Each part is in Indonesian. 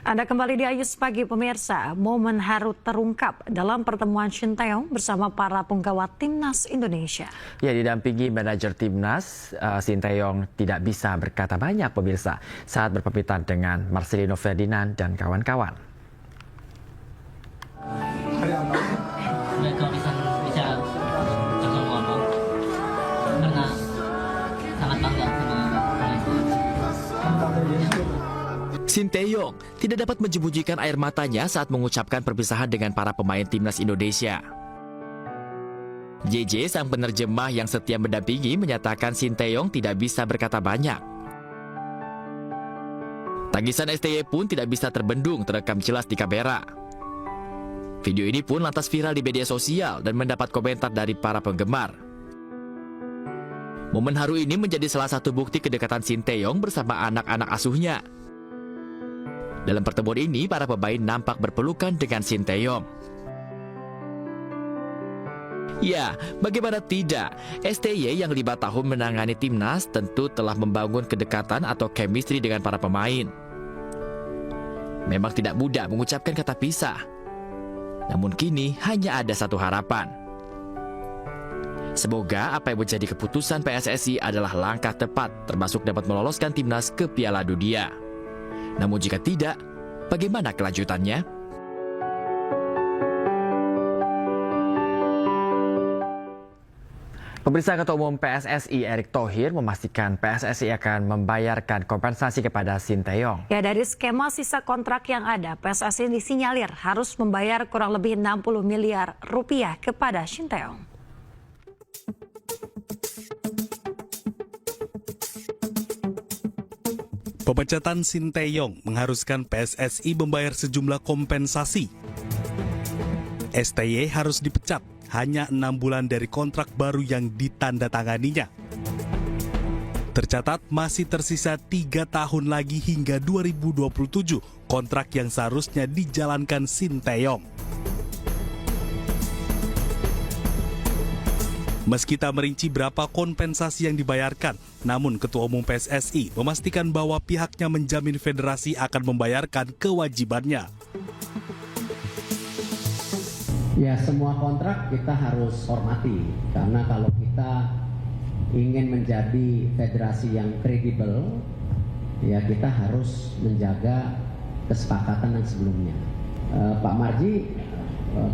Anda kembali di Ayus Pagi pemirsa, momen haru terungkap dalam pertemuan Shin Tae-yong bersama para penggawa Timnas Indonesia. Ya, didampingi manajer Timnas, Shin Tae-yong tidak bisa berkata banyak pemirsa saat berpamitan dengan Marcelino Ferdinand dan kawan-kawan. Kalau bisa langsung ngomong karena sangat bangga sama Shin Tae-yong tidak dapat menyembunyikan air matanya saat mengucapkan perpisahan dengan para pemain Timnas Indonesia. JJ, sang penerjemah yang setia mendampingi, menyatakan Shin Tae-yong tidak bisa berkata banyak. Tangisan STY pun tidak bisa terbendung terekam jelas di kamera. Video ini pun lantas viral di media sosial dan mendapat komentar dari para penggemar. Momen haru ini menjadi salah satu bukti kedekatan Shin Tae-yong bersama anak-anak asuhnya. Dalam pertemuan ini, para pemain nampak berpelukan dengan Shin Tae-yong. Ya, bagaimana tidak, STY yang 5 tahun menangani Timnas tentu telah membangun kedekatan atau chemistry dengan para pemain. Memang tidak mudah mengucapkan kata pisah. Namun kini hanya ada satu harapan. Semoga apa yang menjadi keputusan PSSI adalah langkah tepat, termasuk dapat meloloskan Timnas ke Piala Dunia. Namun jika tidak, bagaimana kelanjutannya? Pemirsa, Ketua Umum PSSI Erick Thohir memastikan PSSI akan membayarkan kompensasi kepada Shin Tae-yong. Ya, dari skema sisa kontrak yang ada, PSSI disinyalir harus membayar kurang lebih 60 miliar rupiah kepada Shin Tae-yong. Pemecatan Shin Tae-yong mengharuskan PSSI membayar sejumlah kompensasi. STY harus dipecat hanya 6 bulan dari kontrak baru yang ditandatanganinya. Tercatat masih tersisa 3 tahun lagi hingga 2027 kontrak yang seharusnya dijalankan Shin Tae-yong. Meski tak merinci berapa kompensasi yang dibayarkan, namun Ketua Umum PSSI memastikan bahwa pihaknya menjamin federasi akan membayarkan kewajibannya. Ya, semua kontrak kita harus hormati, karena kalau kita ingin menjadi federasi yang kredibel, ya kita harus menjaga kesepakatan yang sebelumnya. Pak Marji,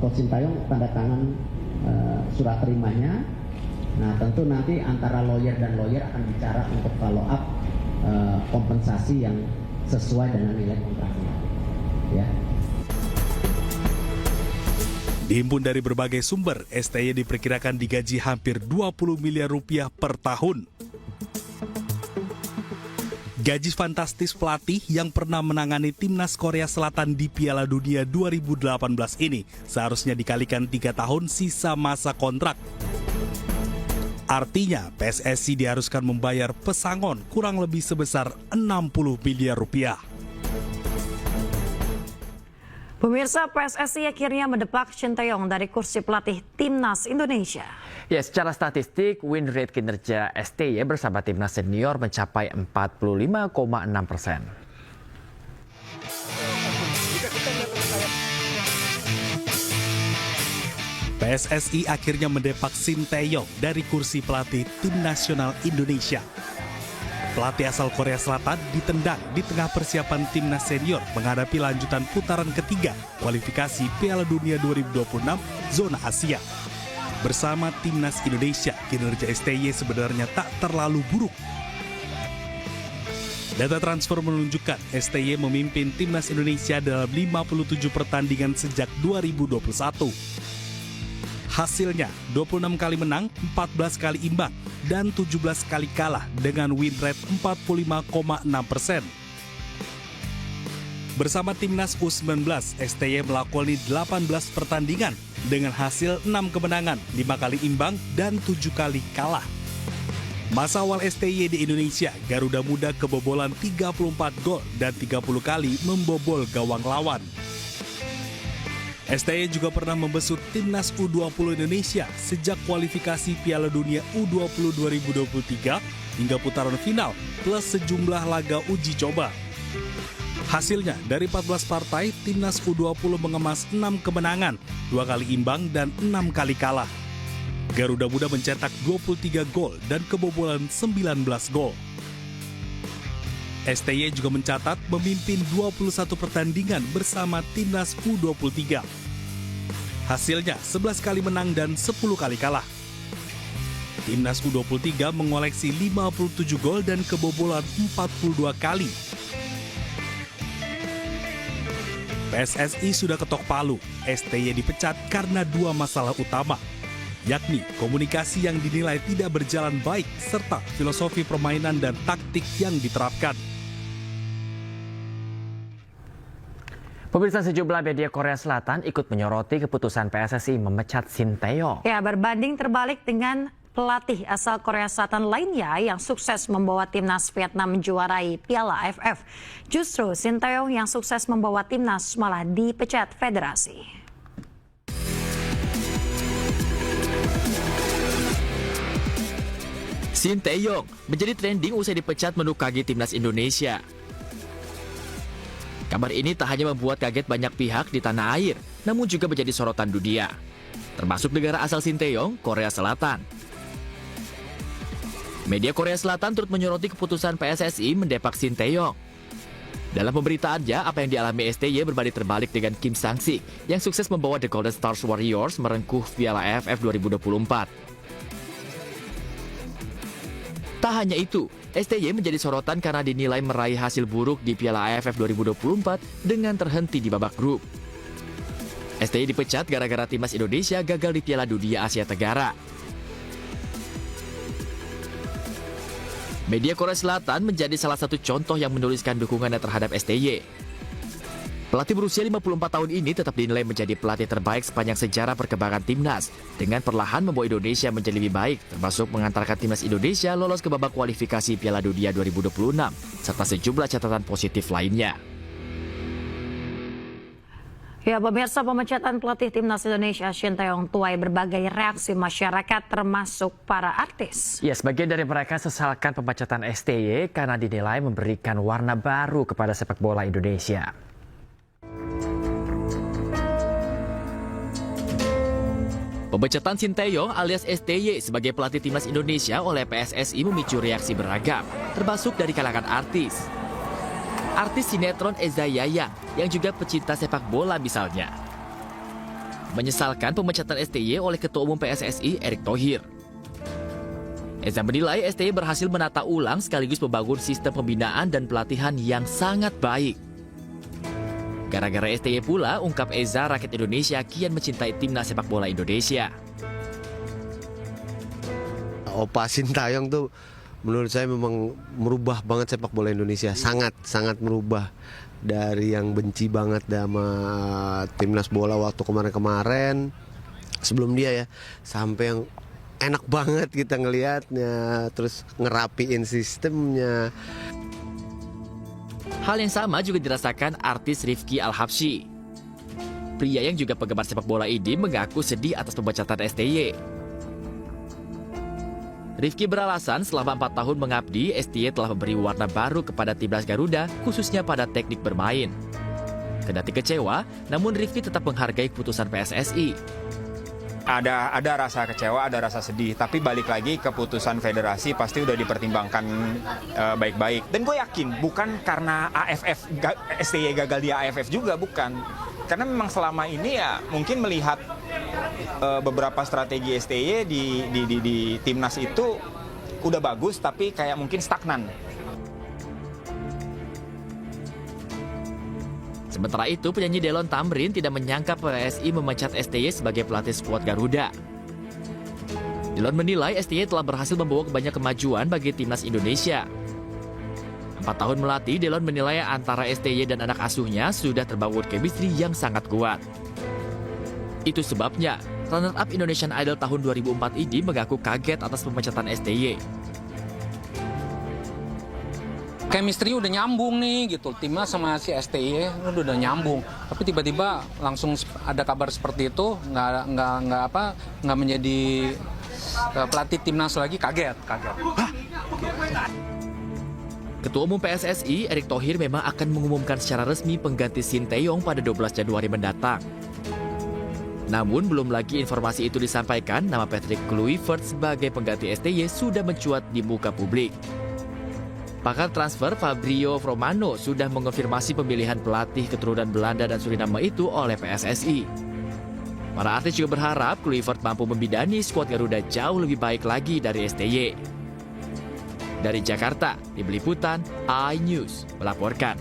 Coach Shin Tae-yong tanda tangan surat terimanya. Nah, tentu nanti antara lawyer dan lawyer akan bicara untuk follow up kompensasi yang sesuai dengan nilai kontraknya. Ya. Dihimpun dari berbagai sumber, STY diperkirakan digaji hampir 20 miliar rupiah per tahun. Gaji fantastis pelatih yang pernah menangani Timnas Korea Selatan di Piala Dunia 2018 ini seharusnya dikalikan 3 tahun sisa masa kontrak. Artinya PSSI diharuskan membayar pesangon kurang lebih sebesar 60 miliar rupiah. Pemirsa, PSSI akhirnya mendepak Shin Tae-yong dari kursi pelatih Timnas Indonesia. Ya, secara statistik, win rate kinerja STY bersama Timnas Senior mencapai 45,6%. PSSI akhirnya mendepak Shin Tae-yong dari kursi pelatih Tim Nasional Indonesia. Pelatih asal Korea Selatan ditendang di tengah persiapan Timnas Senior menghadapi lanjutan putaran ketiga kualifikasi Piala Dunia 2026 zona Asia. Bersama Timnas Indonesia, kinerja STY sebenarnya tak terlalu buruk. Data transfer menunjukkan STY memimpin Timnas Indonesia dalam 57 pertandingan sejak 2021. Hasilnya 26 kali menang, 14 kali imbang, dan 17 kali kalah dengan win rate 45,6%. Bersama Timnas U19, STY melakoni 18 pertandingan dengan hasil 6 kemenangan, 5 kali imbang, dan 7 kali kalah. Masa awal STY di Indonesia, Garuda Muda kebobolan 34 gol dan 30 kali membobol gawang lawan. STY juga pernah membesut Timnas U20 Indonesia sejak kualifikasi Piala Dunia U20 2023 hingga putaran final plus sejumlah laga uji coba. Hasilnya, dari 14 partai, Timnas U20 mengemas 6 kemenangan, 2 kali imbang dan 6 kali kalah. Garuda Muda mencetak 23 gol dan kebobolan 19 gol. STY juga mencatat memimpin 21 pertandingan bersama Timnas U23. Hasilnya 11 kali menang dan 10 kali kalah. Timnas U23 mengoleksi 57 gol dan kebobolan 42 kali. PSSI sudah ketok palu, STY dipecat karena 2 masalah utama, yakni komunikasi yang dinilai tidak berjalan baik serta filosofi permainan dan taktik yang diterapkan. Pemirsa, sejumlah media Korea Selatan ikut menyoroti keputusan PSSI memecat Shin Tae-yong. Ya, berbanding terbalik dengan pelatih asal Korea Selatan lainnya yang sukses membawa timnas Vietnam menjuarai Piala AFF. Justru Shin Tae-yong yang sukses membawa timnas malah dipecat federasi. Shin Tae-yong menjadi trending usai dipecat menu kaget timnas Indonesia. Kabar ini tak hanya membuat kaget banyak pihak di tanah air, namun juga menjadi sorotan dunia, termasuk negara asal Shin Tae-yong, Korea Selatan. Media Korea Selatan turut menyoroti keputusan PSSI mendepak Shin Tae-yong. Dalam pemberitaannya, apa yang dialami STY berbanding terbalik dengan Kim Sang-sik yang sukses membawa The Golden Stars Warriors merengkuh Piala AFF 2024. Tak hanya itu, STY menjadi sorotan karena dinilai meraih hasil buruk di Piala AFF 2024 dengan terhenti di babak grup. STY dipecat gara-gara timnas Indonesia gagal di Piala Dunia Asia Tenggara. Media Korea Selatan menjadi salah satu contoh yang menuliskan dukungannya terhadap STY. Pelatih berusia 54 tahun ini tetap dinilai menjadi pelatih terbaik sepanjang sejarah perkembangan timnas, dengan perlahan membawa Indonesia menjadi lebih baik, termasuk mengantarkan timnas Indonesia lolos ke babak kualifikasi Piala Dunia 2026, serta sejumlah catatan positif lainnya. Ya, pemirsa, pemecatan pelatih timnas Indonesia Shin Tae-yong tuai berbagai reaksi masyarakat termasuk para artis. Ya, sebagian dari mereka sesalkan pemecatan STY karena dinilai memberikan warna baru kepada sepak bola Indonesia. Pemecatan Shin Tae-yong alias STY sebagai pelatih timnas Indonesia oleh PSSI memicu reaksi beragam, termasuk dari kalangan artis. Artis sinetron Eza Yayang yang juga pecinta sepak bola misalnya menyesalkan pemecatan STY oleh Ketua Umum PSSI Erick Thohir. Eza menilai STY berhasil menata ulang sekaligus membangun sistem pembinaan dan pelatihan yang sangat baik. Gara-gara STY pula, ungkap Eza, rakyat Indonesia kian mencintai timnas sepak bola Indonesia. Opa Shin Tae-yong tuh menurut saya memang merubah banget sepak bola Indonesia, sangat merubah dari yang benci banget sama timnas bola waktu kemarin-kemarin sebelum dia ya, sampai yang enak banget kita ngelihatnya, terus ngerapiin sistemnya. Hal yang sama juga dirasakan artis Rifki Al-Habsyi. Pria yang juga penggemar sepak bola ini mengaku sedih atas pemecatan STY. Rifki beralasan selama 4 tahun mengabdi, STY telah memberi warna baru kepada timnas Garuda, khususnya pada teknik bermain. Kendati kecewa, namun Rifki tetap menghargai keputusan PSSI. Ada rasa kecewa, ada rasa sedih, tapi balik lagi keputusan federasi pasti udah dipertimbangkan baik-baik. Dan gue yakin bukan karena STY gagal di AFF juga, bukan. Karena memang selama ini ya mungkin melihat beberapa strategi STY di timnas itu udah bagus, tapi kayak mungkin stagnan. Sementara itu, penyanyi Delon Tamrin tidak menyangka PSSI memecat STY sebagai pelatih skuad Garuda. Delon menilai STY telah berhasil membawa banyak kemajuan bagi timnas Indonesia. 4 tahun melatih, Delon menilai antara STY dan anak asuhnya sudah terbangun chemistry yang sangat kuat. Itu sebabnya, runner-up Indonesian Idol tahun 2004 ini mengaku kaget atas pemecatan STY. Chemistry udah nyambung nih gitu, timnas sama si STY udah nyambung, tapi tiba-tiba langsung ada kabar seperti itu, nggak menjadi pelatih timnas lagi, kaget. Hah? Ketua Umum PSSI, Erick Thohir memang akan mengumumkan secara resmi pengganti Sinteyong pada 12 Januari mendatang. Namun belum lagi informasi itu disampaikan, nama Patrick Kluivert sebagai pengganti STY sudah mencuat di muka publik. Pakar transfer Fabio Romano sudah mengonfirmasi pemilihan pelatih keturunan Belanda dan Suriname itu oleh PSSI. Para artis juga berharap Kluivert mampu membidani skuad Garuda jauh lebih baik lagi dari STY. Dari Jakarta, Tim Liputan, iNews melaporkan.